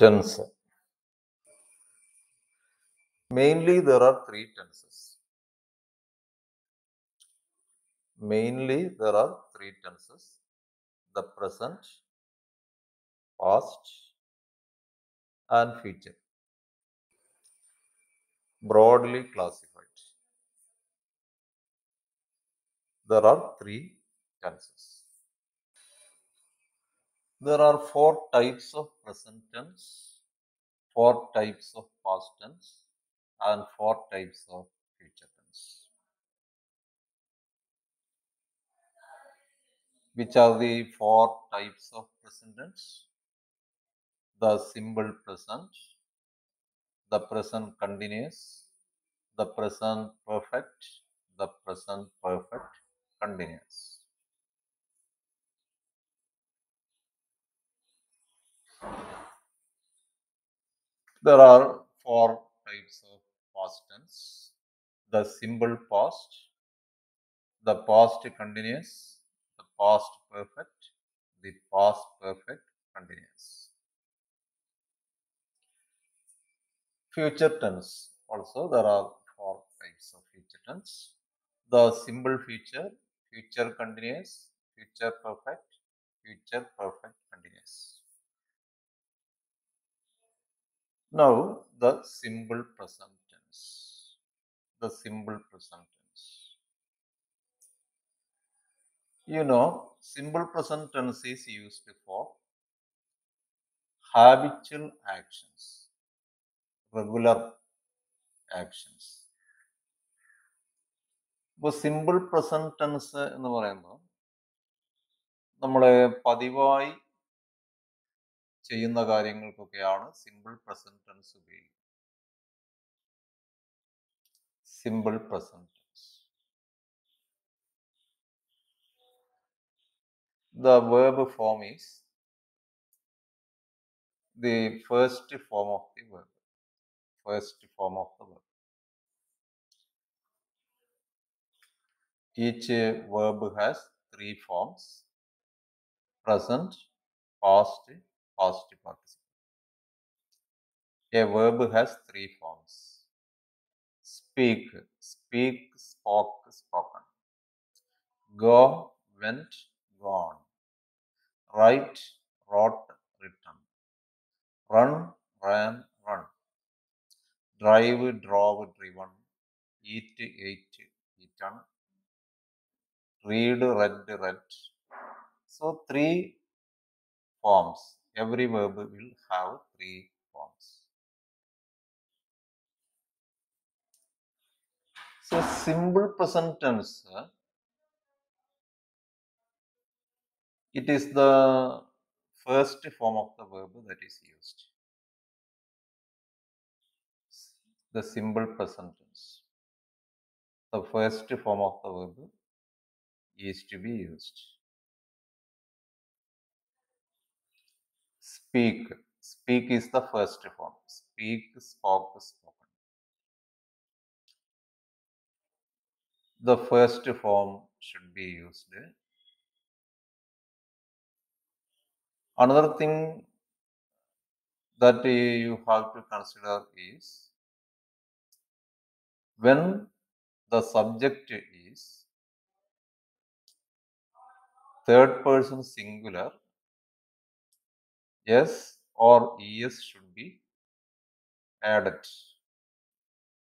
Tense. Mainly there are three tenses. The present, past, and future. Broadly classified. There are three tenses. There are four types of present tense, four types of past tense, and four types of future tense. Which are the four types of present tense? The simple present, the present continuous, the present perfect, the present perfect continuous. There are four types of past tense: the simple past, the past continuous, the past perfect, the past perfect continuous. Future tense also there are four types of future tense: the simple future, future continuous, future perfect, future perfect continuous. Now the simple present tense. The simple present tense. You know, simple present tense is used for habitual actions, regular actions. ഇപ്പോൾ simple present tense എന്ന് പറയുമ്പോൾ നമ്മൾ പതിവായി ചെയ്യുന്ന കാര്യങ്ങൾക്കൊക്കെയാണ് simple present tense ഉപയോഗിക്കുന്നത്. Simple present tense. The verb form is the first form of the verb. First form of the verb. Each verb has three forms: present, past, past participle. A verb has three forms: speak, speak, spoke, spoken; go, went, gone; write, wrote, written; run, ran, run; drive, drove, driven; eat, ate, eaten; read, read, read. So three forms. Every verb will have three forms. So simple present tense, it is the first form of the verb that is used. The simple present tense. The first form of the verb is to be used. Speak. Speak is the first form. Speak, spoke, spoken. The first form should be used. Another thing that you have to consider is when the subject is third person singular, yes or es should be added.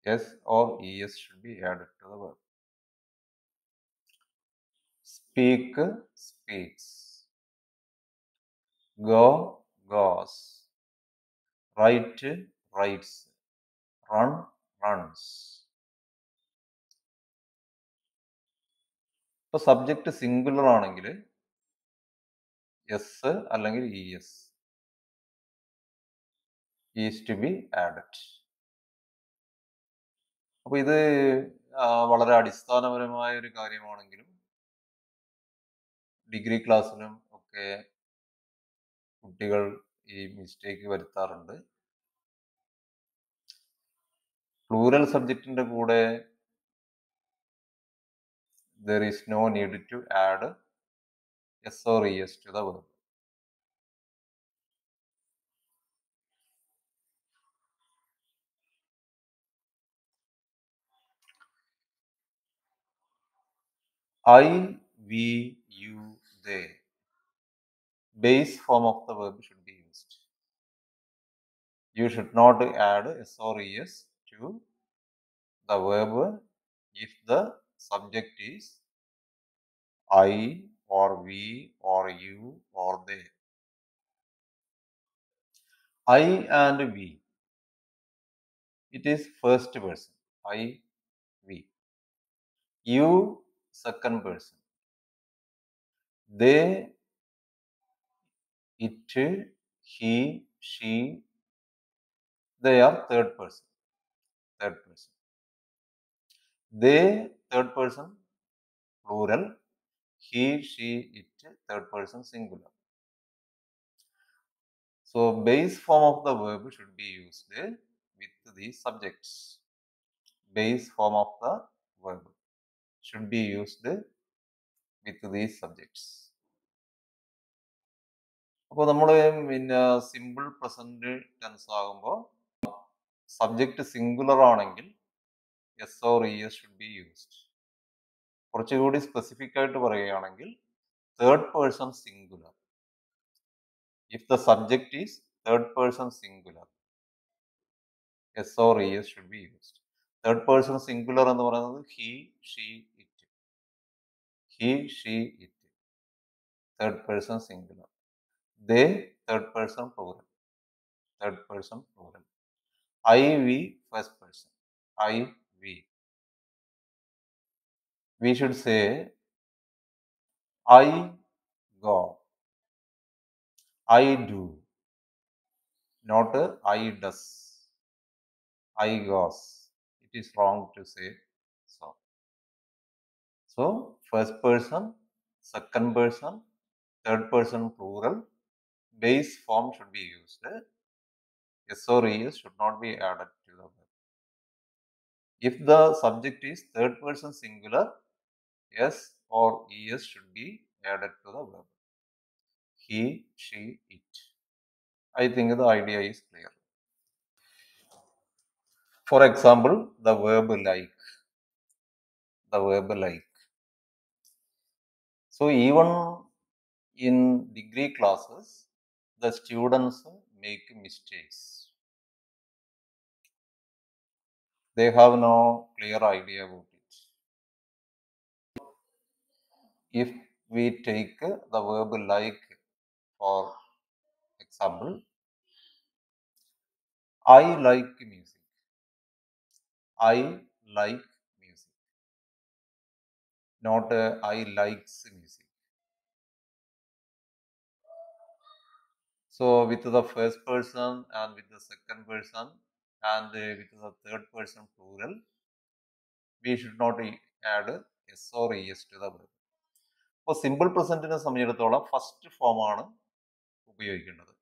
Yes or es should be added to the verb. Speak, speaks; go, goes; write, writes; run, runs. ഇപ്പോൾ subject singular ആണെങ്കിൽ S അല്ലെങ്കിൽ E S is to be added. അപ്പൊ ഇത് വളരെ അടിസ്ഥാനപരമായ ഒരു കാര്യമാണെങ്കിലും degree ക്ലാസ്സിലും ഒക്കെ കുട്ടികൾ ഈ മിസ്റ്റേക്ക് വരുത്താറുണ്ട്. പ്ലൂറൽ സബ്ജക്റ്റിന്റെ കൂടെ there is no need to add s or es to the verb. I, we, you, they. Base form of the verb should be used. You should not add s or es to the verb if the subject is I or we or you or they. I and we. It is first person. I, we. You, second person. They, it, he, she, they are third person. Third person. They, third person, plural. He, she, it, third person, singular. So, base form of the verb should be used with the subjects. Base form of the verb should be used with these subjects. അപ്പോൾ നമ്മൾ പിന്നെ simple present tense ആകുമ്പോൾ subject singular ആണെങ്കിൽ S or E S should be used. കുറച്ചുകൂടി specific ആയിട്ട് പറയുകയാണെങ്കിൽ third person singular. If the subject is third person singular, S or E S should be used. Third person singular എന്ന് പറയുന്നത് he, she, it. He, she, it, third person singular. They, third person plural. Third person plural. I, we, first person. I, we. We should say I go. I do. Not I does. I goes. It is wrong to say so. So, first person, second person, third person plural. Base form should be used. S or es should not be added to the verb. If the subject is third person singular, S or es should be added to the verb. He, she, it. I think the idea is clear. For example, the verb like. The verb like. So even in degree classes, the students make mistakes. They have no clear idea about it. If we take the verb like, for example, I like music. I like music. Not I likes music. So with the first person and with the second person and with the third person plural, we should not add s or es to the verb. അപ്പോൾ simple പ്രസന്റിനെ സംബന്ധിച്ചിടത്തോളം first form ആണ് ഉപയോഗിക്കേണ്ടത്.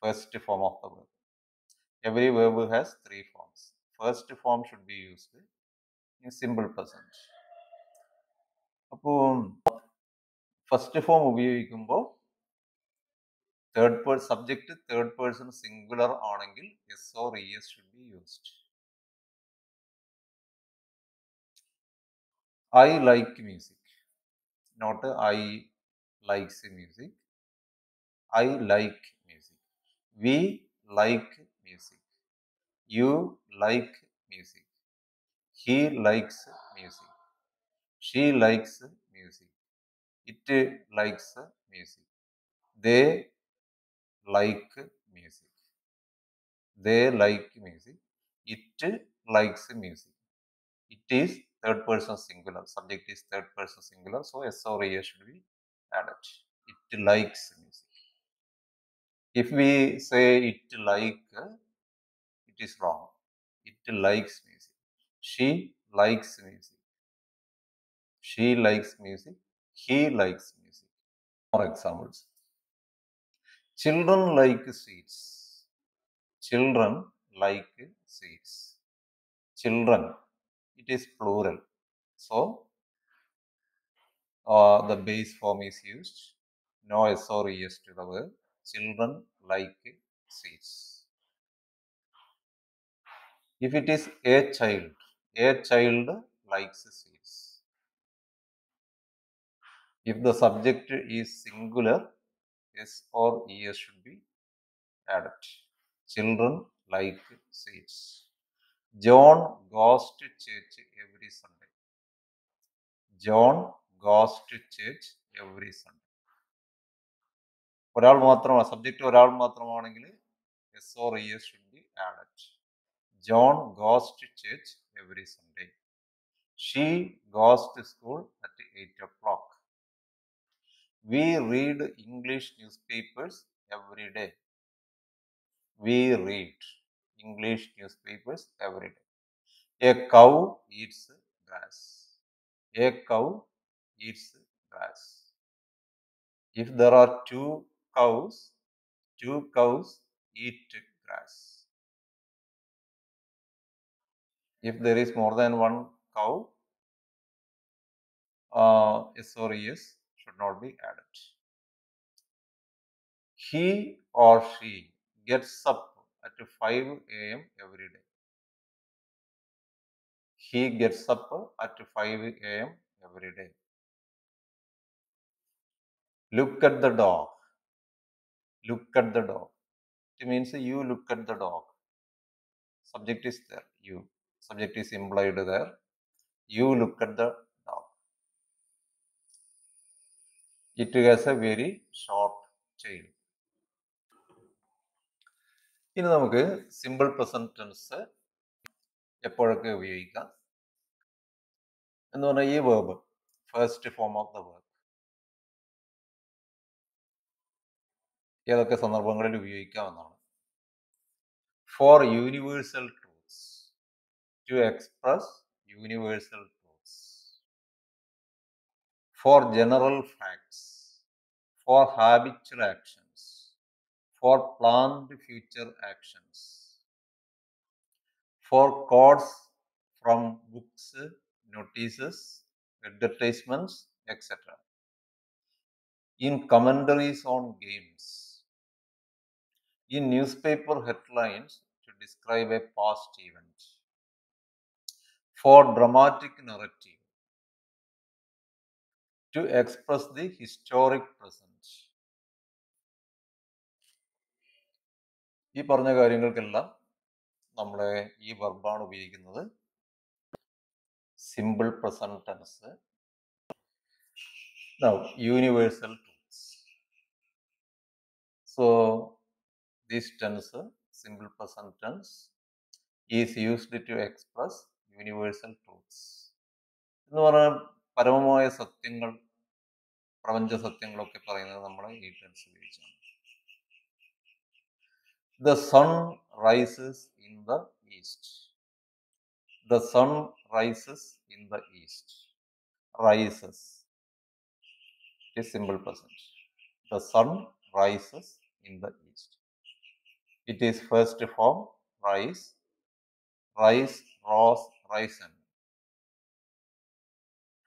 First form of the verb. Every verb has three forms. First form should be used in simple present. അപ്പോൾ first form ഉപയോഗിക്കുമ്പോൾ subject third person singular ആണെങ്കിൽ S or E S should be used. I like music, not I likes music. I like music. We like music. You like music. He likes music. She likes music. It likes music. They like music. They like music. It likes music. It is third person singular. Subject is third person singular. So S or E should be added. It likes music. If we say it like, it is wrong. It likes music. She likes music. She likes music. He likes music. For examples, children like sweets. Children like sweets. Children, it is plural. So the base form is used. No S or ES to the verb. Children like sweets. If it is a child likes sweets. If the subject is singular, S or ES should be added. Children like seeds. John goes to church every Sunday. John goes to church every Sunday. ഒരാൾ മാത്രമാണ്, subject ഒരാൾ മാത്രമാണെങ്കിൽ S or E S should be added. John goes to church every Sunday. She goes to school at 8 o'clock. We read English newspapers every day. We read English newspapers every day. A cow eats grass. A cow eats grass. If there are two cows eat grass. If there is more than one cow, S or ES should not be added. He or she gets up at 5 a.m. every day. He gets up at 5 a.m. every day. Look at the dog. Look at the dog. It means you look at the dog. Subject is there. You. Subject is implied there. You look at the dog. It has a very short tail. ഇനി നമുക്ക് simple present tense എപ്പോഴൊക്കെ ഉപയോഗിക്കാം എന്ന് പറഞ്ഞാൽ ഈ verb first form of the verb ഏതൊക്കെ സന്ദർഭങ്ങളിൽ ഉപയോഗിക്കാമെന്നാണ്. For universal truths, to express universal truths. For general facts, for habitual actions, for planned future actions, for quotes from books, notices, advertisements, etc. In commentaries on games, in newspaper headlines to describe a past event, for dramatic narrative, to express the historic present. ഈ പറഞ്ഞ കാര്യങ്ങൾക്കെല്ലാം നമ്മൾ ഈ വെർബാണ് ഉപയോഗിക്കുന്നത്. Simple present tense. Now, universal truths. So, this tense, simple present tense, is used to express universal truths. എന്ന് പറഞ്ഞാൽ പരമമായ സത്യങ്ങൾ, പ്രപഞ്ച സത്യങ്ങളൊക്കെ പറയുന്നത് നമ്മൾ ഈ ടെൻസ് ഉപയോഗിച്ചാണ്. The sun rises in the east. The sun rises in the east. Rises. It is simple present. The sun rises in the east. It is first form rise. Rise, rose, risen.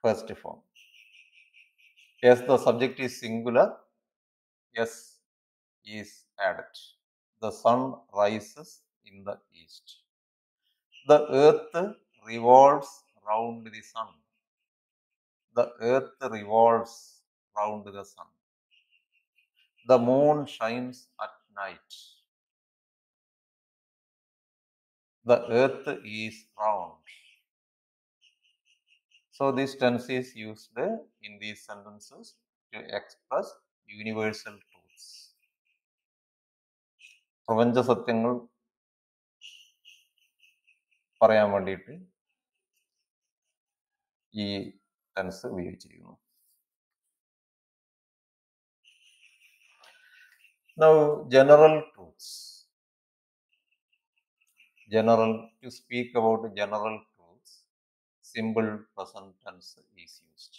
First form. Yes, the subject is singular. Yes is added. The sun rises in the east. The earth revolves round the sun. The earth revolves round the sun. The moon shines at night. The earth is round. So this tense is used in these sentences to express universal truths. പ്രപഞ്ച സത്യങ്ങൾ പറയാൻ വേണ്ടിയിട്ട് ഈ tense ഉപയോഗിച്ചിരിക്കുന്നു. Now, general truths. General, to speak about general truths, simple present tense is used.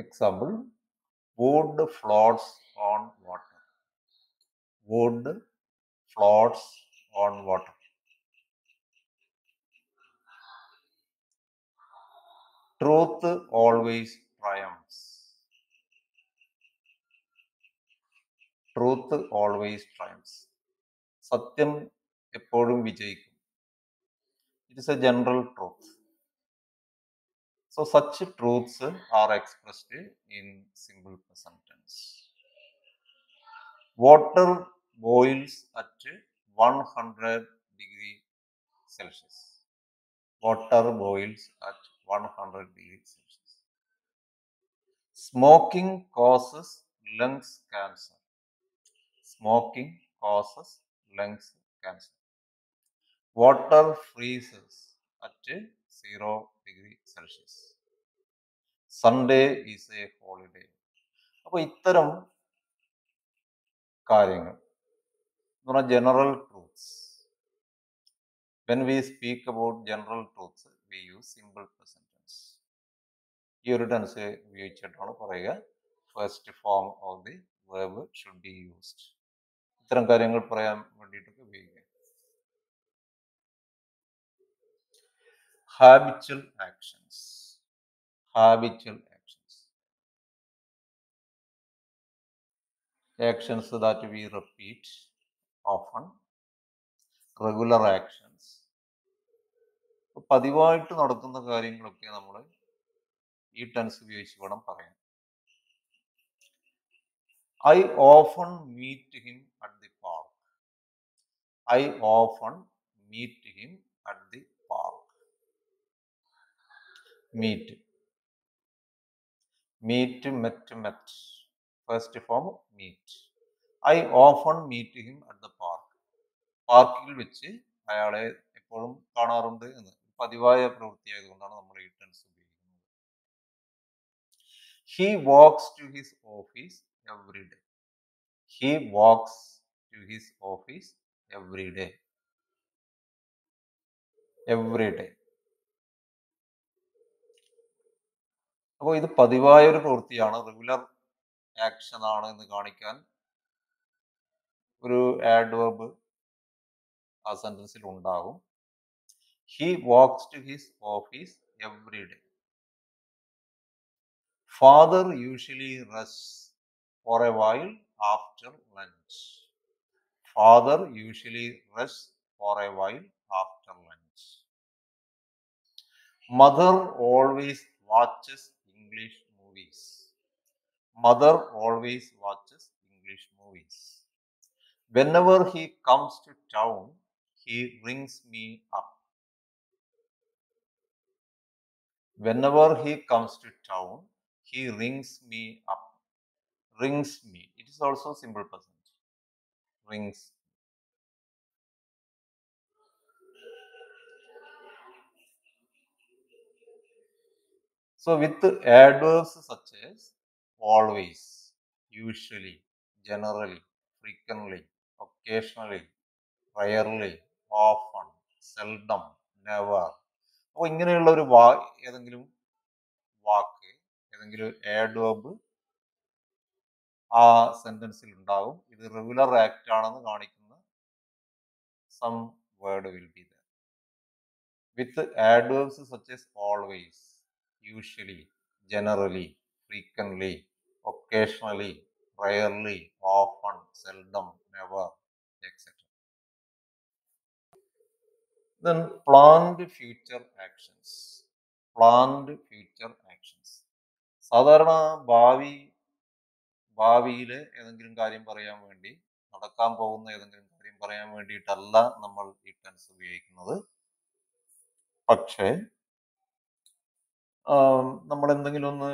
Example, wood floats on water. Wood floats on water. Truth always triumphs. Truth always triumphs. സത്യം എപ്പോഴും വിജയിക്കും. It is a general truth. So such truths are expressed in simple present tense. Water boils at 100 degree Celsius. Water boils at 100 degrees Celsius. Smoking causes lungs cancer. Smoking causes lungs cancer. Water freezes at 0 degree Celsius. Sunday is a holiday. അപ്പോൾ ഇത്തരം കാര്യങ്ങൾ എന്ന് പറഞ്ഞാൽ general truths. When we speak about general truths, we use simple present tense. ഈ ഒരു tense ഉപയോഗിച്ചിട്ടാണ് പറയുക. First form of the verb should be used. ഇത്തരം കാര്യങ്ങൾ പറയാൻ വേണ്ടിയിട്ടൊക്കെ ഉപയോഗിക്കുക. Habitual actions. Habitual actions. Actions that we repeat often. Regular actions. പതിവായിട്ട് നടക്കുന്ന കാര്യങ്ങളൊക്കെ നമ്മൾ ഈ ടെൻസ് ഉപയോഗിച്ച് വേണം പറയാൻ. I often meet him at the park. I often meet him at the park. Meet. Meet, met. First form, meet. I often meet him at the park. പാർക്കിൽ വെച്ച് അയാളെ എപ്പോഴും കാണാറുണ്ട് എന്ന്. പതിവായ പ്രവൃത്തി ആയതുകൊണ്ടാണ് നമ്മൾ ഈ ടെൻസ് ഉപയോഗിക്കുന്നത്. He walks to his office every day. He walks to his office every day. Every day. അപ്പോൾ ഇത് പതിവായ ഒരു പ്രവൃത്തിയാണ്, റെഗുലർ ആക്ഷൻ ആണ് എന്ന് കാണിക്കാൻ ഒരു ആഡ്വർബ് ആ സെന്റൻസിൽ ഉണ്ടാകും. He walks to his office every day. Father usually rests for a while after lunch. Father usually rests for a while after lunch. Mother always watches English movies. Mother always watches English movies. Whenever he comes to town, he rings me up. Whenever he comes to town, he rings me up. Rings me. It is also simple present. Rings. So with adverbs such as always, usually, generally, frequently, occasionally, rarely, often, seldom, never. അപ്പോൾ ഇങ്ങനെയുള്ള ഒരു ഏതെങ്കിലും വാക്ക്, ഏതെങ്കിലും adverb ആ സെന്റൻസിൽ ഉണ്ടാകും. ഇത് regular act ആണെന്ന് കാണിക്കുന്ന some word will be there. With adverbs such as always, usually, generally, frequently, occasionally, rarely, often, seldom, never, etc. Then planned future actions. Planned future actions. സാധാരണ ഭാവിയിൽ ഏതെങ്കിലും കാര്യം പറയാൻ വേണ്ടി, നടക്കാൻ പോകുന്ന ഏതെങ്കിലും കാര്യം പറയാൻ വേണ്ടിയിട്ടല്ല നമ്മൾ ഈ ടെൻസ് ഉപയോഗിക്കുന്നത്. പക്ഷേ നമ്മൾ എന്തെങ്കിലും ഒന്ന്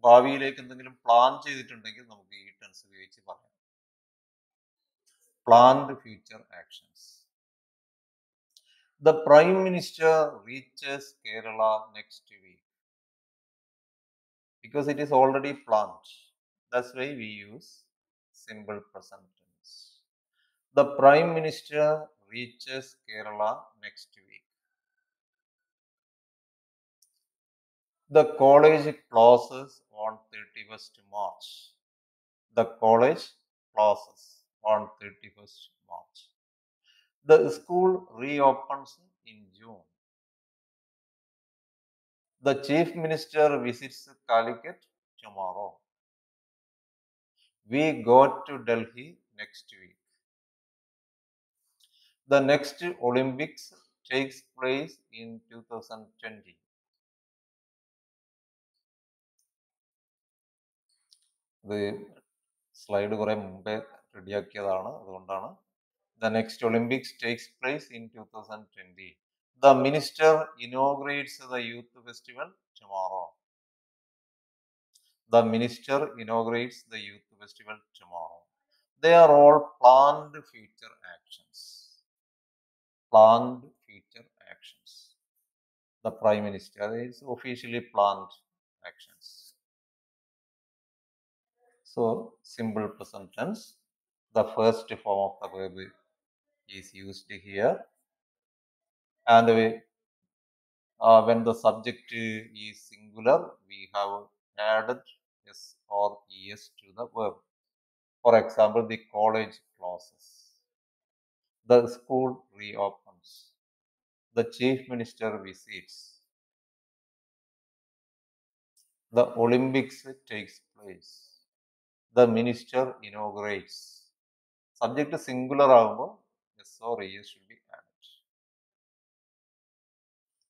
ഭാവിയിലേക്ക് എന്തെങ്കിലും പ്ലാൻ ചെയ്തിട്ടുണ്ടെങ്കിൽ നമുക്ക് ഈ ടെൻസ് ഉപയോഗിച്ച് പറയാം. Planned future actions. The Prime Minister reaches Kerala next week. Because it is already planned. That's why we use simple present tense. The Prime Minister reaches Kerala next week. The college closes on 31st March. The college closes on 31st March. The school reopens in June. The Chief Minister visits Calicut tomorrow. We go to Delhi next week. The next Olympics takes place in 2020. ഇത് slide കുറെ മുമ്പേ റെഡിയാക്കിയതാണ്, അതുകൊണ്ടാണ്. The next Olympics takes place in 2020. The minister inaugurates the youth festival tomorrow. The minister inaugurates the youth festival tomorrow. They are all planned future actions. Planned future actions. The prime minister is officially planned actions. So, simple present tense. The first form of the verb is used here, and when the subject is singular, we have added s or es to the verb. For example, the college closes, the school reopens, the chief minister visits, the Olympics takes place, the minister inaugurates. Subject singular ആകുമ്പോൾ s or es should be added.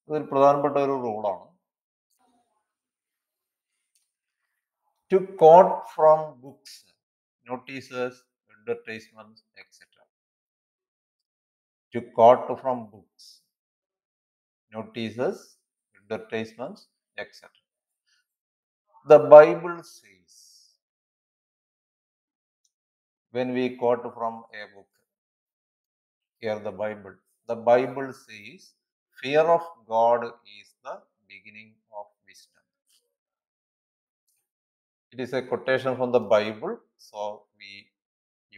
ഇതൊരു പ്രധാനപ്പെട്ട ഒരു റൂളാണ്. To quote from books, notices, advertisements, etc. To quote from books, notices, advertisements, etc. The Bible says, when we quote from a book, here the Bible says, fear of God is the beginning of wisdom. It is a quotation from the Bible, so we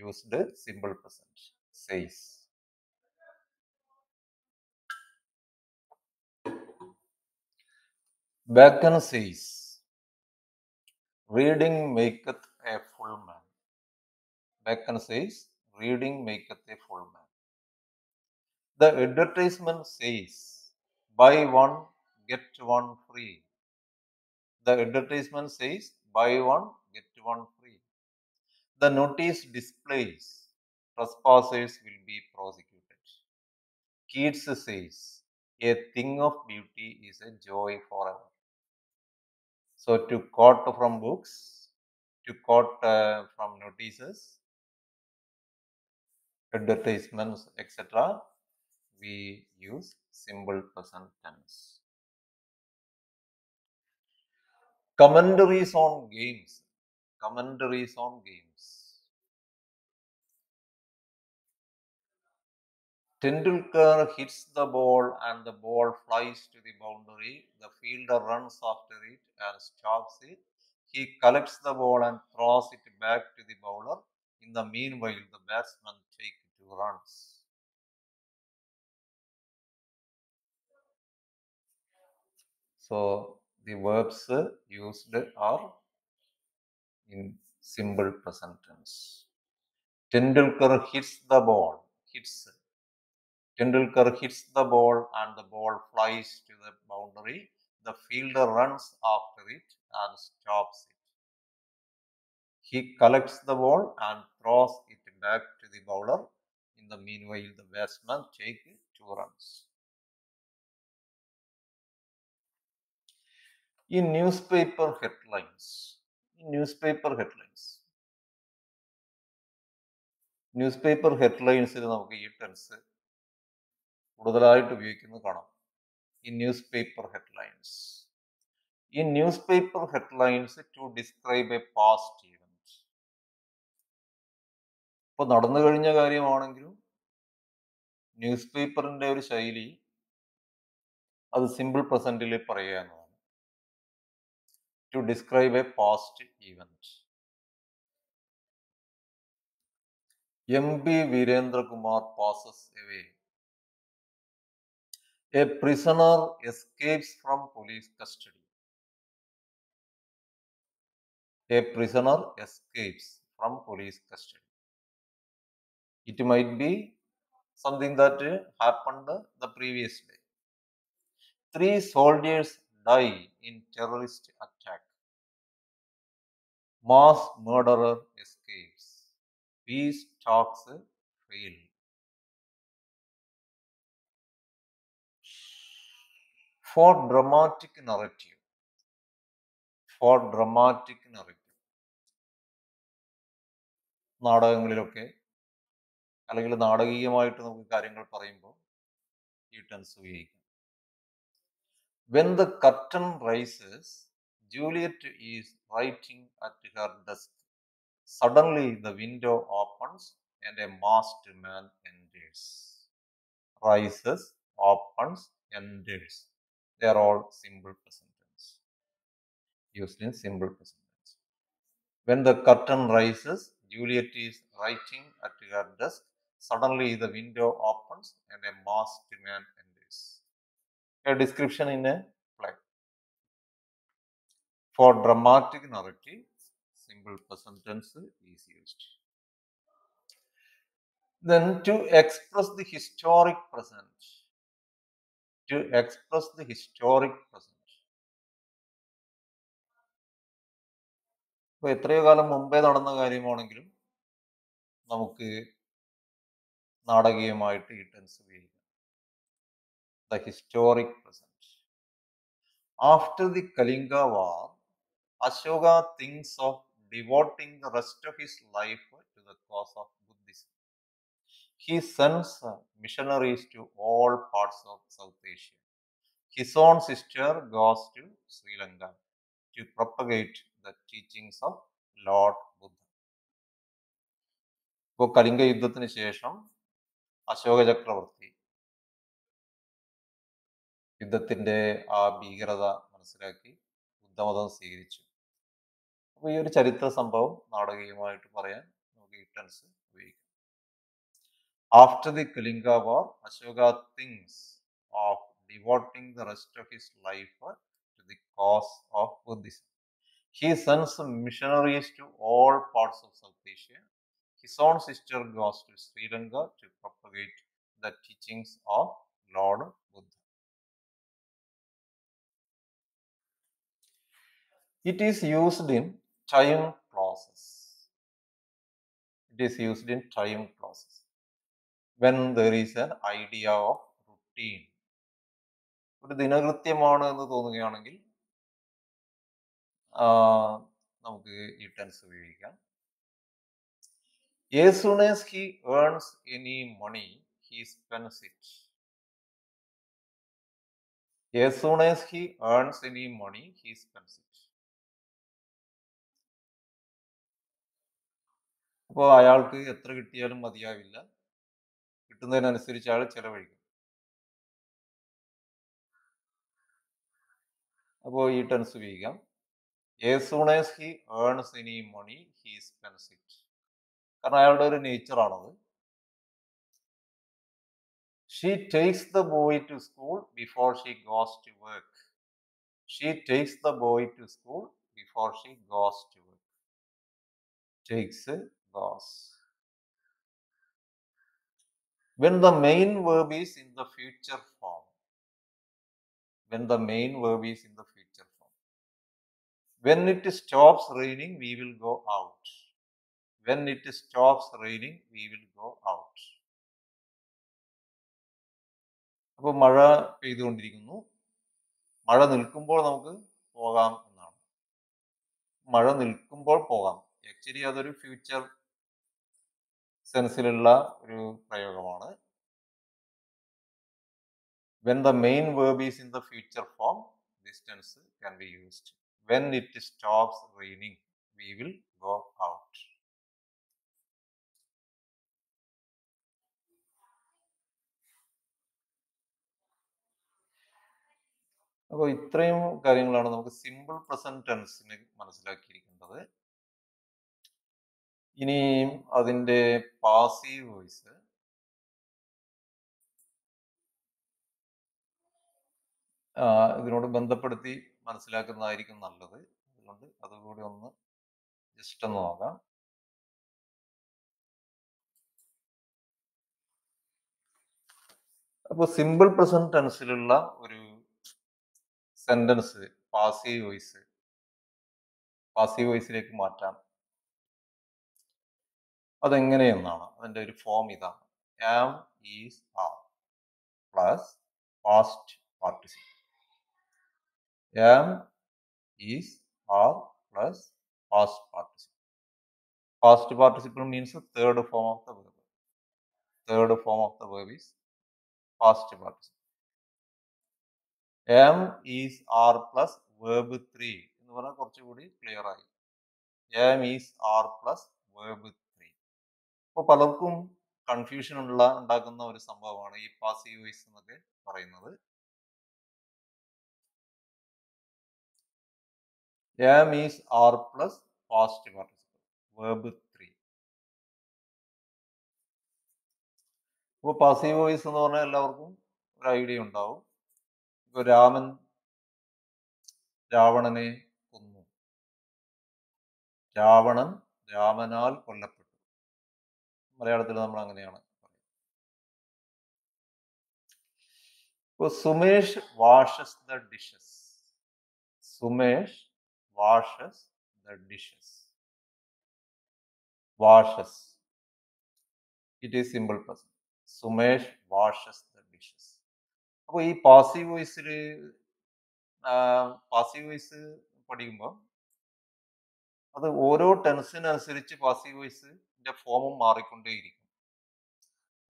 used simple present, says. Bacon says, reading maketh a full man. Bacon says, reading maketh a full man. The advertisement says, buy one, get one free. The advertisement says, buy one, get one free. The notice displays, trespassers will be prosecuted. Keats says, a thing of beauty is a joy forever. So, to quote from books, to quote from notices, advertisements, etc., we use simple present tense. Commentaries on games. Commentaries on games. Tendulkar hits the ball and the ball flies to the boundary. The fielder runs after it and stops it. He collects the ball and throws it back to the bowler. In the meanwhile, the batsman takes 2 runs. So, the verbs used are in simple present tense. Tendulkar hits the ball. Tendulkar hits the ball and the ball flies to the boundary. The fielder runs after it and stops it. He collects the ball and throws it back to the bowler. In the meanwhile, the batsman takes 2 runs. In newspaper headlines, നമുക്ക് ഈ tense കൂടുതലായിട്ട് ഉപയോഗിക്കുന്നത് കാണാം. In newspaper headlines, to describe a past event. ഇപ്പോൾ നടന്നു കഴിഞ്ഞ കാര്യമാണെങ്കിലും news പേപ്പറിന്റെ ഒരു ശൈലി അത് സിമ്പിൾ പ്രസന്റിൽ പറയുക എന്നതാണ്. To describe a past event. M.P. Virendra Kumar passes away. A prisoner escapes from police custody. A prisoner escapes from police custody. It might be something that happened the previous day. 3 soldiers die in terrorist attack. Mass murderer escapes. Peace talks fail. For dramatic narrative. നാടകങ്ങളിലൊക്കെ അല്ലെങ്കിൽ നാടകീയമായിട്ട് നമുക്ക് കാര്യങ്ങൾ പറയുമ്പോൾ ഈ tense ഉപയോഗിക്കാം. When the curtain rises, Juliet is writing at her desk. Suddenly the window opens and a masked man enters. Rises, opens, enters. They are all simple present tense, used in simple present tense. When the curtain rises, Juliet is writing at her desk. Suddenly the window opens and a masked man enters. A description in a play. For dramatic narrative, simple present tense is used. Then to express the historic present. To express the historic present. ഇപ്പോൾ എത്രയോ കാലം മുമ്പേ നടന്ന കാര്യമാണെങ്കിലും നമുക്ക് നാടകീയമായിട്ട് ഈ tense ഉപയോഗിക്കാം. The historic present. After the Kalinga War, Ashoka thinks of devoting the rest of his life to the cause of Buddhism. He sends missionaries to all parts of South Asia. His own sister goes to Sri Lanka to propagate the teachings of Lord Buddha. ഇപ്പോൾ കലിംഗ യുദ്ധത്തിന് ശേഷം അശോക ചക്രവർത്തി യുദ്ധത്തിന്റെ ആ ഭീകരത മനസ്സിലാക്കി ബുദ്ധമതം സ്വീകരിച്ചു. അപ്പോൾ ഈ ഒരു ചരിത്ര സംഭവം നാടകീയമായിട്ട് പറയാൻ നമുക്ക് ഈ ടെൻസ് ഉപയോഗിക്കാം. After the Kalinga War, Ashoka thinks of devoting the rest of his life to the cause of Buddhism. He sends missionaries to all parts of South Asia. His own sister goes to Sri Lanka to propagate the teachings of Lord Buddha. It is used in time clauses. It is used in time clauses. When there is an idea of routine. ഒരു ദിനകൃത്യമാണ് എന്ന് തോന്നുകയാണെങ്കിൽ നമുക്ക് ഈ tense ഉപയോഗിക്കാം. As soon as he earns any money, he spends it. As soon as he earns any money, he spends it. അപ്പോൾ അയാൾക്ക് എത്ര കിട്ടിയാലും മതിയാവില്ല, കിട്ടുന്നതിനനുസരിച്ച് അയാൾ ചെലവഴിക്കും. അപ്പോൾ ഈ ടെൻസ് ഉപയോഗിക്കാം. As soon as he earns any money, he spends it. കാരണം അയാളുടെ ഒരു നേച്ചറാണത്. She takes the boy to school before she goes to work. She takes the boy to school before she goes to work. Takes, goes. When the main verb is in the future form. When the main verb is in the future form. When it stops raining, we will go out. When it stops raining, we will go out. അപ്പോൾ മഴ പെയ്തുകൊണ്ടിരിക്കുന്നു. മഴ നിൽക്കുമ്പോൾ നമുക്ക് പോകാം എന്നാണ്. മഴ നിൽക്കുമ്പോൾ പോകാം. ആക്ച്വലി അതൊരു ഫ്യൂച്ചർ സെൻസിലുള്ള ഒരു പ്രയോഗമാണ്. When the main verb is in the future form, this tense can be used. When it stops raining, we will go out. അപ്പോൾ ഇത്രയും കാര്യങ്ങളാണ് നമുക്ക് സിമ്പിൾ പ്രസന്റ് ടെൻസിന് മനസ്സിലാക്കിയിരിക്കേണ്ടത്. ഇനി അതിന്റെ പാസീവ് വോയിസ് ഇതിനോട് ബന്ധപ്പെടുത്തി മനസ്സിലാക്കുന്നതായിരിക്കും നല്ലത്. അതുകൊണ്ട് അതുകൂടി ഒന്ന് ജസ്റ്റ് ഒന്ന് നോക്കാം. അപ്പോൾ സിമ്പിൾ പ്രസന്റ് ടെൻസിലുള്ള ഒരു സെന്റൻസ് പാസീവ് വോയിസിലേക്ക് മാറ്റാം. അതെങ്ങനെയെന്നാണ് അതിന്റെ ഒരു ഫോം ഇതാണ്. am, is, are plus past participle. am, is, are plus past participle. Past participle means the third form of the verb. Third form of the verb is past participle. Am is are plus verb 3 എന്ന് പറഞ്ഞാൽ കുറച്ചുകൂടി clear ആയി. Am is are plus verb 3. അപ്പോൾ പലർക്കും confusion ഉണ്ടാക്കുന്ന ഒരു സംഭവമാണ് ഈ പാസീവ് വോയിസ് എന്നൊക്കെ പറയുന്നത്. Am is are plus past participle verb 3. അപ്പോൾ പാസീവ് വോയിസ് എന്ന് പറഞ്ഞാൽ എല്ലാവർക്കും ഒരു ഐഡിയ ഉണ്ടാവും. ഇപ്പോൾ രാമൻ രാവണനെ കൊന്നു. രാവണൻ രാമനാൽ കൊല്ലപ്പെട്ടു. മലയാളത്തിൽ നമ്മൾ അങ്ങനെയാണ് പറയുന്നത്. ഇപ്പോൾ Sumesh washes the dishes. Sumesh washes the dishes. Washes. It is simple present. Sumesh washes the dishes. അപ്പോൾ ഈ പാസീവ് വോയിസിൽ പഠിക്കുമ്പോൾ അത് ഓരോ ടെൻസിനനുസരിച്ച് പാസീവ് വോയിസിന്റെ ഫോമും മാറിക്കൊണ്ടേയിരിക്കും.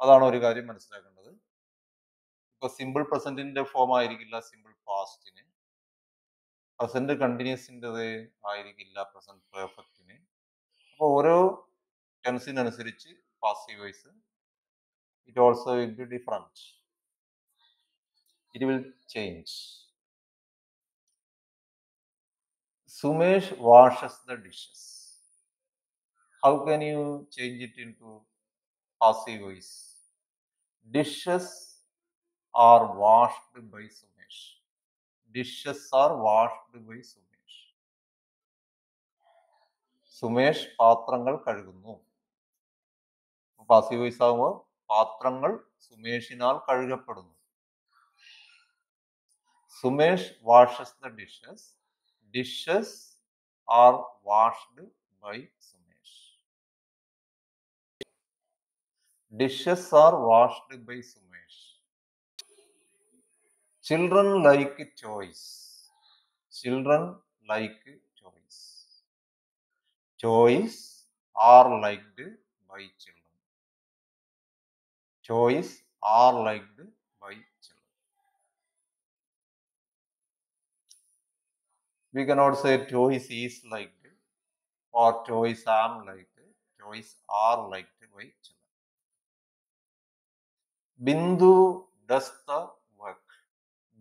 അതാണ് ഒരു കാര്യം മനസ്സിലാക്കേണ്ടത്. ഇപ്പൊ സിമ്പിൾ പ്രസന്റിന്റെ ഫോം ആയിരിക്കില്ല സിമ്പിൾ പാസ്റ്റിന്, പ്രസന്റ് കണ്ടിന്യൂസിൻ്റെത് ആയിരിക്കില്ല പ്രസന്റ് പെർഫെക്റ്റിന്. അപ്പോൾ ഓരോ ടെൻസിനനുസരിച്ച് passive voice it also will be different. It will change. Sumesh washes the dishes. How can you change it into passive voice? Dishes are washed by Sumesh. Dishes are washed by Sumesh. Sumesh പാത്രങ്ങൾ കഴുകുന്നു. Passive voice ആകുമ്പോൾ പാത്രങ്ങൾ സുമേഷിനാൽ കഴുകപ്പെടുന്നു. Sumesh washes the dishes. Dishes are washed by Sumesh. Dishes are washed by Sumesh. Children like toys. Children like toys. Toys are liked by children. Toys are liked by children. We cannot say toys is liked or toys am liked. Toys are liked by children. Bindu does the work.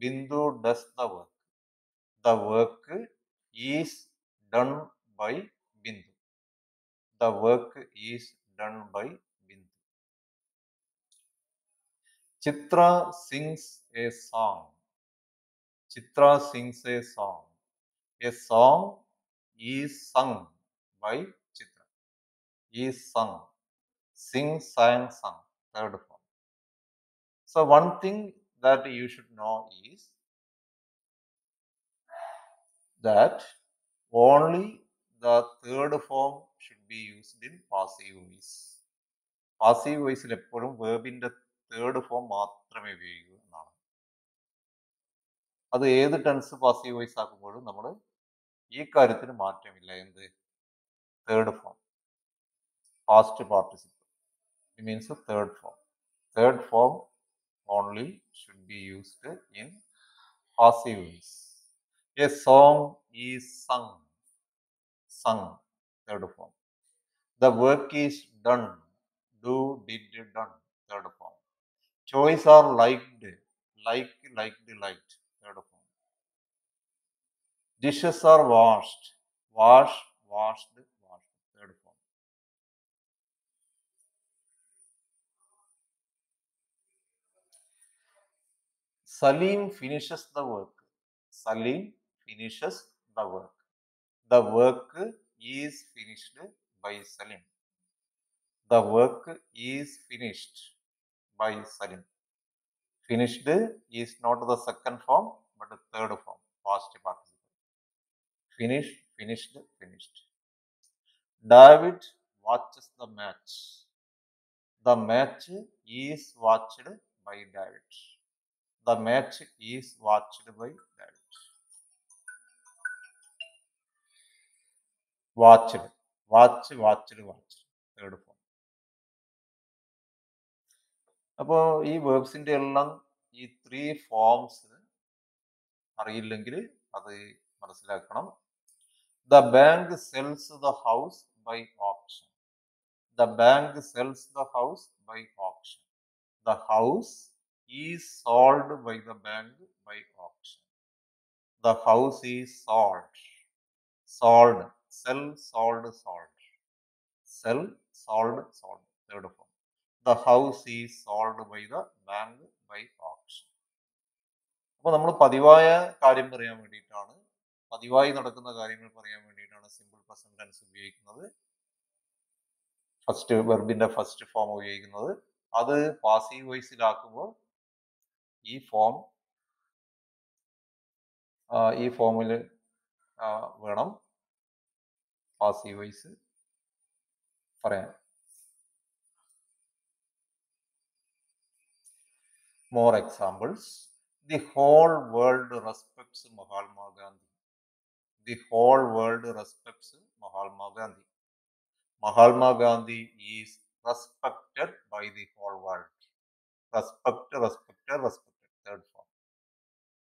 Bindu does the work. The work is done by Bindu. The work is done by Bindu. Chitra sings a song. Chitra sings a song. A song is sung by Chitra. Is sung. Sing, sang, sung. Third form. So one thing that you should know is that only the third form should be used in passive voice. Passive വോയിസിൽ എപ്പോഴും വേർബിന്റെ third form മാത്രമേ ഉപയോഗിക്കൂ എന്നാണ്. അത് ഏത് tense passive voice ആക്കുമ്പോഴും നമ്മൾ ഈ കാര്യത്തിന് മാറ്റമില്ല. എന്ത്? Third form, past participle. It means third form. Third form only should be used in passive voice. A song is sung. Sung, third form. The work is done. Do, did, done, third form. Toys are liked. Liked, liked, third form. Dishes are washed. Wash, washed, washed, third form. Salim finishes the work. Salim finishes the work. The work is finished by Salim. The work is finished by Salim. Finished is not the second form but the third form, past participle. Finished, finished, finished. David watches the match. The match is watched by David. The match is watched by David. Watched. Watch, watched, watch, third form. അപ്പോൾ ഈ വേർബ്സിന്റെ എല്ലാം ഈ 3 forms അറിയില്ലെങ്കിൽ അത് മനസ്സിലാക്കണം. The bank sells the house by auction. The bank sells the house by auction. The house is sold by the bank by auction. The house is sold. Sold. Sell, sold, sold. Sell, sold, sold. Third form. The house is sold by the bank by auction. അപ്പോൾ നമ്മൾ പതിവായ കാര്യം പറയാൻ വേണ്ടിയിട്ടാണ്, പതിവായി നടക്കുന്ന കാര്യങ്ങൾ പറയാൻ വേണ്ടിയിട്ടാണ് സിമ്പിൾ പ്രസന്റ് ടെൻസ് ഉപയോഗിക്കുന്നത്. ഫസ്റ്റ് വെർബിന്റെ ഫസ്റ്റ് ഫോം ഉപയോഗിക്കുന്നത്. അത് പാസീവ് വോയിസിലാക്കുമ്പോൾ ഈ ഫോമിൽ വേണം പാസീവ് വോയിസ് പറയാൻ. More examples. The whole world respects Mahatma Gandhi. The whole world respects Mahatma Gandhi. Mahatma Gandhi is respected by the whole world. Respected, respected, respected. Third form.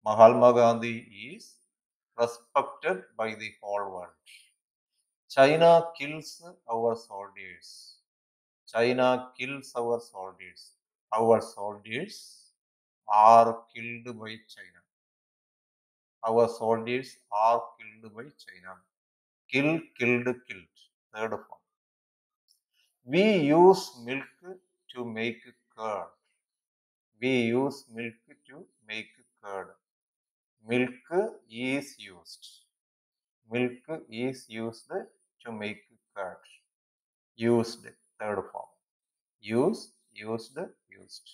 Mahatma Gandhi is respected by the whole world. China kills our soldiers. China kills our soldiers. Our soldiers are killed by China. Our soldiers are killed by China. Kill, killed, killed. Third form. We use milk to make curd. We use milk to make curd. Milk is used. Milk is used to make curd. Used. Third form. Use, used, used.